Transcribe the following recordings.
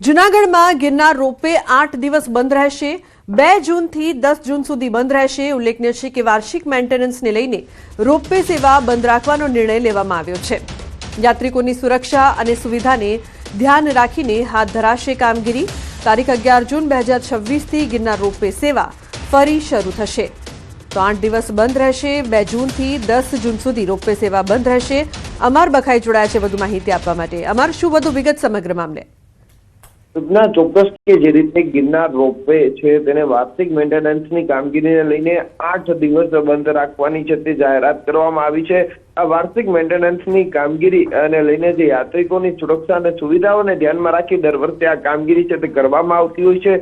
જૂનાગઢમાં ગિરનાર રોપવે 8 દિવસ બંધ રહેશે। 2 જૂનથી 10 જૂન સુધી બંધ રહેશે। ઉલ્લેખનીય છે કે વાર્ષિક મેન્ટેનન્સને લઈને રોપવે સેવા બંધ રાખવાનો નિર્ણય લેવામાં આવ્યો છે। યાત્રિકોની સુરક્ષા અને સુવિધાને ધ્યાન રાખીને હાથ ધરાશે કામગીરી। તારીખ 11 જૂન 2026 થી ગિરનાર રોપવે સેવા ફરી શરૂ થશે। તો 8 દિવસ બંધ રહેશે। 2 જૂનથી 10 જૂન સુધી રોપવે સેવા બંધ રહેશે। અમર બખાઈ જોડાયા છે વધુ માહિતી આપવા માટે। અમર, શું વધુ વિગત સમગ્ર મામલે? ચોક્કસ કે જે રીતે ગિરનાર રોપવે છે તેને વાર્ષિક મેન્ટેનન્સની કામગીરીને લઈને 8 દિવસ બંધ રાખવાની છે તે જાહેરાત કરવામાં આવી છે। આ વાર્ષિક મેન્ટેનન્સની કામગીરી અને લઈને જે યાત્રિકોની સુરક્ષા અને સુવિધાઓને ધ્યાનમાં રાખી દર વર્ષે આ કામગીરી છે તે કરવામાં આવતી હોય છે।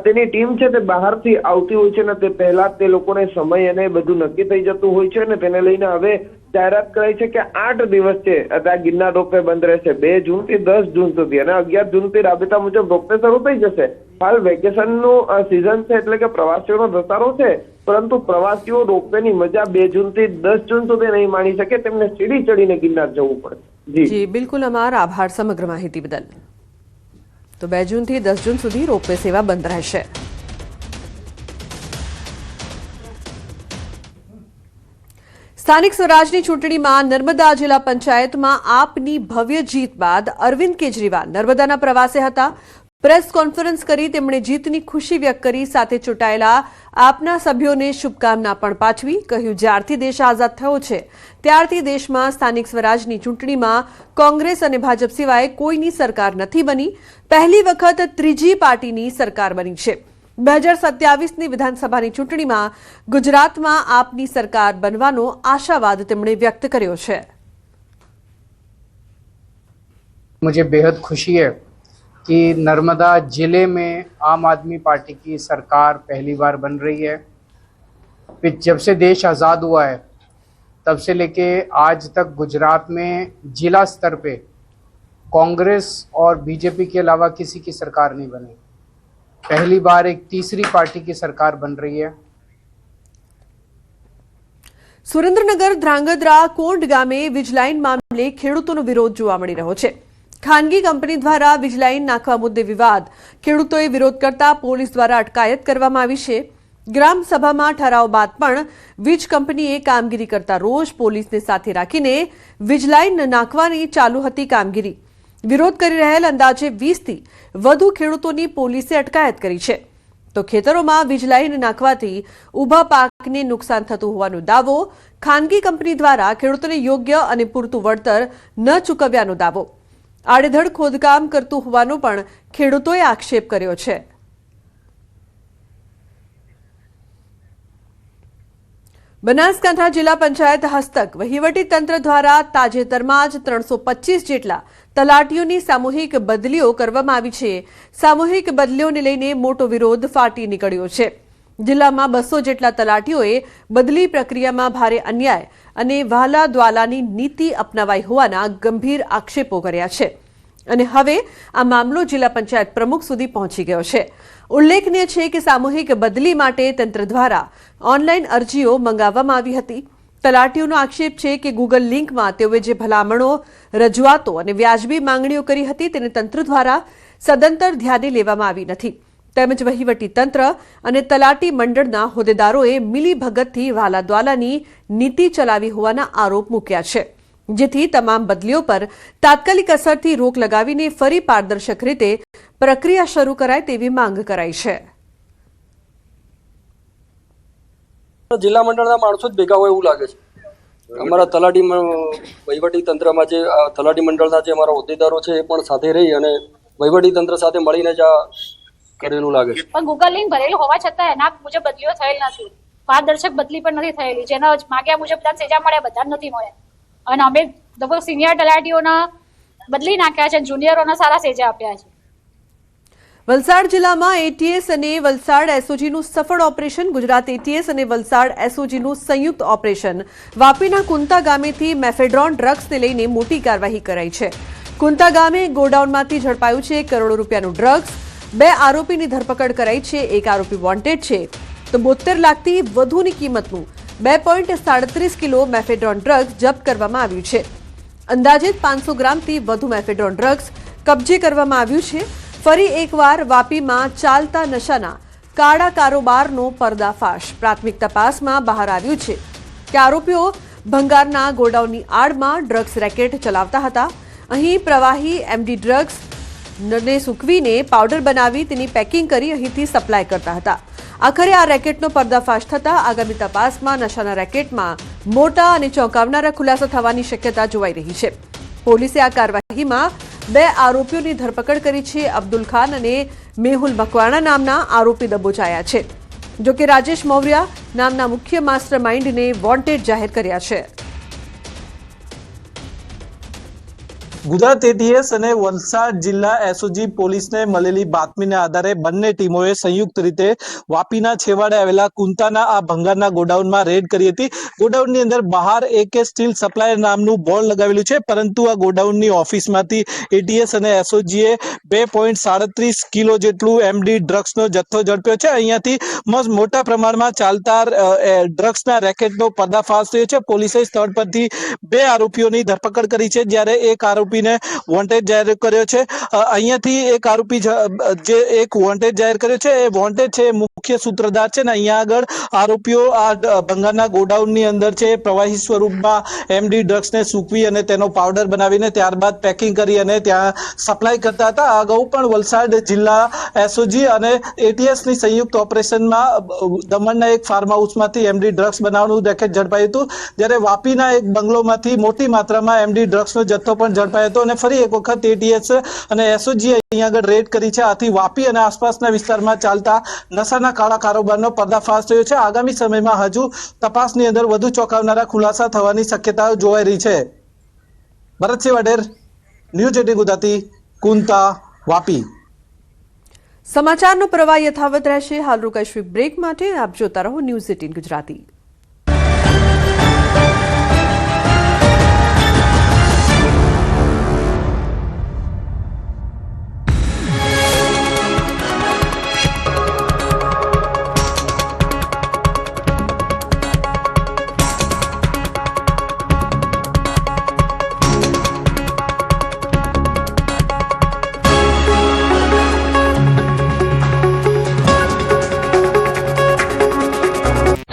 તેની ટીમ છે તે બહારથી આવતી હોય છે અને તે પહેલા તે લોકોને સમય અને બધું નક્કી થઈ જતું હોય છે અને તેને લઈને હવે જાહેરાત કરાઈ છે કે 8 દિવસ છે આ ગિરનાર રોપવે બંધ રહેશે। 2 જૂનથી 10 જૂન સુધી અને 11 જૂનથી રાબેતા મુજબ રોપવે શરૂ થઈ જશે। હાલ વેકેશનનું સિઝન છે એટલે કે પ્રવાસીઓનો ધસારો છે, પરંતુ પ્રવાસીઓ રોપવેની મજા 2 જૂનથી 10 જૂન સુધી નહીં માણી શકે। તેમને સીડી ચડીને ગિરનાર જવું પડે। જી બિલકુલ અમર, આભાર સમગ્ર માહિતી બદલ। તો 2 જૂનથી 10 જૂન સુધી રોપવે સેવા બંધ રહેશે। સ્થાનિક સ્વરાજની ચૂંટણીમાં નર્મદા જિલ્લા પંચાયતમાં આપની ભવ્ય જીત બાદ અરવિંદ કેજરીવાલ નર્મદાના પ્રવાસે હતા। પ્રેસ કોન્ફરન્સ કરી તેમણે જીતની ખુશી વ્યક્ત કરી। સાથે ચૂંટાયેલા આપના સભ્યોને શુભકામના પણ પાઠવી। કહ્યું, જ્યારથી દેશ આઝાદ થયો છે ત્યારથી દેશમાં સ્થાનિક સ્વરાજની ચૂંટણીમાં કોંગ્રેસ અને ભાજપ સિવાય કોઈની સરકાર નથી બની। પહેલી વખત ત્રીજી પાર્ટીની સરકાર બની છે। 2027ની વિધાનસભાની ચૂંટણીમાં ગુજરાતમાં આપની સરકાર બનવાનો આશાવાદ તેમણે વ્યક્ત કર્યો છે। मुझे बेहद खुशी है कि नर्मदा जिले में आम आदमी पार्टी की सरकार पहली बार बन रही है। फिर जब से देश आज़ाद हुआ है तब से लेके आज तक गुजरात में जिला स्तर पे कांग्रेस और बीजेपी के अलावा किसी की सरकार नहीं बनी। पहली बार एक तीसरी पार्टी की सरकार बन रही है। સુરેન્દ્રનગર ધ્રાંગધ્રા કોંડ ગામે વીજલાઇન મામલે ખેડૂતોનો વિરોધ જોવા મળી રહ્યો છે। ખાનગી કંપની દ્વારા વીજલાઇન નાખવા મુદ્દે વિવાદ, ખેડૂતોએ વિરોધ કરતા પોલીસ દ્વારા અટકાયત કરવામાં આવી છે। ગ્રામ સભામાં ઠરાવ બાદ પણ વીજ કંપનીએ કામગીરી કરતા રોજ પોલીસને સાથે રાખીને વીજલાઇન નાખવાની ચાલુ હતી કામગીરી। વિરોધ કરી રહેલ અંદાજે 20થી વધુ ખેડૂતોની પોલીસે અટકાયત કરી છે। તો ખેતરોમાં વીજલાઇન નાખવાથી ઊભા પાકને નુકસાન થતું હોવાનો દાવો, ખાનગી કંપની દ્વારા ખેડૂતોને યોગ્ય અને પૂરતું વળતર ન ચૂકવ્યાનો દાવો, આડેધડ ખોદકામ કરતું હોવાનો પણ ખેડૂતોએ આક્ષેપ કર્યો છે। બનાસકાંઠા જિલ્લા પંચાયત હસ્તક વહીવટી તંત્ર દ્વારા તાજેતરમાં જ 325 જેટલા તલાટીઓની સામૂહિક બદલીઓ કરવામાં આવી છે। સામૂહિક બદલીઓને લઈને મોટો વિરોધ ફાટી નીકળ્યો છે। જિલ્લામાં 200 જેટલા તલાટીઓએ બદલી પ્રક્રિયામાં ભારે અન્યાય અને વહાલા દ્વાલાની નીતિ અપનાવાઈ હોવાના ગંભીર આક્ષેપો કર્યા છે અને હવે આ મામલો જિલ્લા પંચાયત પ્રમુખ સુધી પહોંચી ગયો છે। ઉલ્લેખનીય છે કે સામૂહિક બદલી માટે તંત્ર દ્વારા ઓનલાઈન અરજીઓ મંગાવવામાં આવી હતી। તલાટીઓનો આક્ષેપ છે કે ગૂગલ લિંકમાં તેઓએ જે ભલામણો, રજૂઆતો અને વ્યાજબી માંગણીઓ કરી હતી તેને તંત્ર દ્વારા સદંતર ધ્યાને લેવામાં આવી નથી। તેમજ વહીવટી તંત્ર અને તલાટી મંડળના હોદ્દેદારોએ મિલીભગતથી વહાલા દ્વાલાની નીતિ ચલાવી હોવાના આરોપ મૂક્યા છે, જેથી તમામ બદલીઓ પર તાત્કાલિક અસરથી રોક લગાવીને ફરી પારદર્શક રીતે પ્રક્રિયા શરૂ કરાય તેવી માંગ કરાઈ છે। જિલ્લા મંડળના માણસો જ ભેગા હોય એવું લાગે છે। અમારા તલાટી વહીવટી તંત્રમાં જે તલાટી મંડળના જે અમારા હોદ્દેદારો છે એ પણ સાથે રહી અને વહીવટી તંત્ર સાથે મળીને જ આ કરેલું લાગે છે। પણ ગૂગલ લિંક ભરેલું હોવા છતાં એના મુજબ બદલીઓ થયેલ નથી। પારદર્શક બદલી પણ નથી થયેલી। જેના માગ્યા મુજબ બધા સેજા મળ્યા બધા નથી મળ્યા અને અમે લગભગ સિનિયર તલાટીઓના બદલી નાખ્યા છે, જુનિયરોના સારા સેજા આપ્યા છે। વલસાડ જિલ્લામાં એટીએસ અને વલસાડ એસઓજીનું સફળ ઓપરેશન। ગુજરાત એટીએસ અને વલસાડ એસઓજીનું સંયુક્ત ઓપરેશન વાપીના કુંતા ગામેથી મેફેડ્રોન ડ્રગ્સને લઈને મોટી કાર્યવાહી કરાઈ છે। કુંતા ગામે ગોડાઉનમાંથી ઝડપાયું છે કરોડો રૂપિયાનું ડ્રગ્સ। 2 આરોપીની ધરપકડ કરાઈ છે। એક આરોપી વોન્ટેડ છે તો 72 લાખથી વધુની કિંમતનું 2.37 કિલો મેફેડ્રોન ડ્રગ્સ જપ્ત કરવામાં આવ્યું છે। અંદાજિત 500 ગ્રામથી વધુ મેફેડ્રોન ડ્રગ્સ કબજે કરવામાં આવ્યું છે। ફરી એકવાર વાપીમાં ચાલતા નશાના કાળા કારોબારનો પર્દાફાશ. પ્રાથમિક તપાસમાં બહાર આવ્યું છે કે આરોપીઓ ભંગારના ગોડાઉનની આડમાં ડ્રગ્સ રેકેટ ચલાવતા હતા. અહીં પ્રવાહી એમડી ડ્રગ્સ ને સૂકવીને પાવડર બનાવી તેની પેકિંગ કરી અહીંથી સપ્લાય કરતા હતા. આખરે આ રેકેટનો પર્દાફાશ થતા આગામી તપાસમાં નશાના રેકેટમાં મોટા અને ચોંકાવનારા ખુલાસા થવાની શક્યતા જોવાઈ રહી છે. પોલીસે આ કાર્યવાહીમાં 2 આરોપીઓની ધરપકડ કરી છે. અબ્દુલ ખાન અને મેહુલ મકવાણા નામના આરોપી દબોચાયા છે. જોકે રાજેશ મૌર્ય નામના મુખ્ય માસ્ટર માઇન્ડને વોન્ટેડ જાહેર કર્યા છે. ગુજરાત એટીએસ અને વલસાડ જિલ્લા એસઓજી પોલીસને મળેલી બાતમીના આધારે બંને ટીમોએ સંયુક્ત રીતે વાપીના છેવાડે આવેલા કુંતાના આ ભંગારના ગોડાઉનમાં રેડ કરી હતી. ગોડાઉનની અંદર બહાર AK સ્ટીલ સપ્લાયર નામનું બોર્ડ લગાવેલું છે, પરંતુ આ ગોડાઉનની ઓફિસમાંથી એટીએસ અને એસઓજીએ 2.37 કિલો જેટલું MD ડ્રગ્સનો જથ્થો ઝડપ્યો છે. અહીંયાથી મોટા પ્રમાણમાં ચાલતા ડ્રગ્સના રેકેટનો પર્દાફાશ થયો છે. પોલીસે સ્થળ પરથી 2 આરોપીઓની ધરપકડ કરી છે, જ્યારે એક આરોપીને વોન્ટેડ જાહેર કર્યો છે. અહીંયાથી એક આરોપી જે એક વોન્ટેડ જાહેર કર્યો છે, એ વોન્ટેડ છે, મુખ્ય સૂત્રધાર છે ને અહીંયા આગળ આરોપીઓ આ ભંગારના ગોડાઉનની અંદર છે પ્રવાહી સ્વરૂપમાં MD ડ્રગ્સને સૂકવી અને તેનો પાવડર બનાવીને ત્યારબાદ પેકિંગ કરી અને ત્યાં સપ્લાય કરતા હતા. અગાઉ પણ વલસાડ જિલ્લા એસઓજી અને એટીએસની સંયુક્ત ઓપરેશનમાં દમણના એક ફાર્મ હાઉસમાંથી MD ડ્રગ્સ બનાવવાનું રેકેટ ઝડપાયું હતું, જ્યારે વાપીના એક બંગલોમાંથી મોટી માત્રામાં MD ડ્રગ્સનો જથ્થો પણ ઝડપાયો હતો અને ફરી એક વખત એટીએસ અને એસઓજી અહીંયા આગળ રેડ કરી છે. આથી વાપી અને આસપાસના વિસ્તારમાં ચાલતા નશાના કાળા કારોબારનો પર્દાફાશ થયો છે. આગામી સમયમાં હજુ તપાસની અંદર વધુ ચોંકાવનારા ખુલાસા થવાની શક્યતાઓ જોવાઈ રહી છે. ભરતસિંહ વડેર, ન્યૂઝ 18 ગુજરાતી, કુંતા, વાપી. સમાચારનો પ્રવાહ યથાવત રહેશે. હાલ રોકાઈશું બ્રેક માટે. આપ જોતા રહો ન્યૂઝ 18 ગુજરાતી.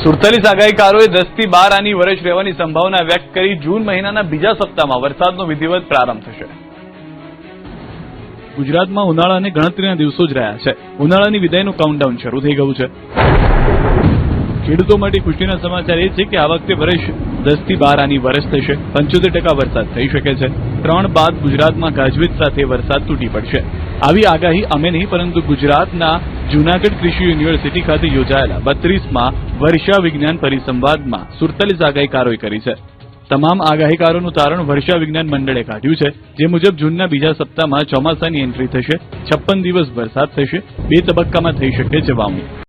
સુડતાલીસ આગાહીકારોએ 10 થી 12 આની વર્ષ રહેવાની સંભાવના વ્યક્ત કરી. જૂન મહિનાના બીજા સપ્તાહમાં વરસાદનો વિધિવત પ્રારંભ થશે. ગુજરાતમાં ઉનાળાને ગણતરીના દિવસો જ રહ્યા છે. ઉનાળાની વિદાયનું કાઉન્ટડાઉન શરૂ થઈ ગયું છે. ખેડૂતો માટે ખુશીના સમાચાર એ છે કે આ વખતે વર્ષ 10 થી 12 આની વર્ષ થશે. 75% વરસાદ થઈ શકે છે. 3 બાદ ગુજરાતમાં ગાજવીજ સાથે વરસાદ તૂટી પડશે. આવી આગાહી અમે નહીં, પરંતુ ગુજરાતના જૂનાગઢ કૃષિ યુનિવર્સિટી ખાતે યોજાયેલા 32માં વર્ષા વિજ્ઞાન પરિસંવાદમાં 47 આગાહીકારોએ કરી છે. તમામ આગાહીકારોનું તારણ વર્ષા વિજ્ઞાન મંડળે કાઢ્યું છે, જે મુજબ જૂનના બીજા સપ્તાહમાં ચોમાસાની એન્ટ્રી થશે. 56 દિવસ વરસાદ થશે. 2 તબક્કામાં થઈ શકે છે વાવણી.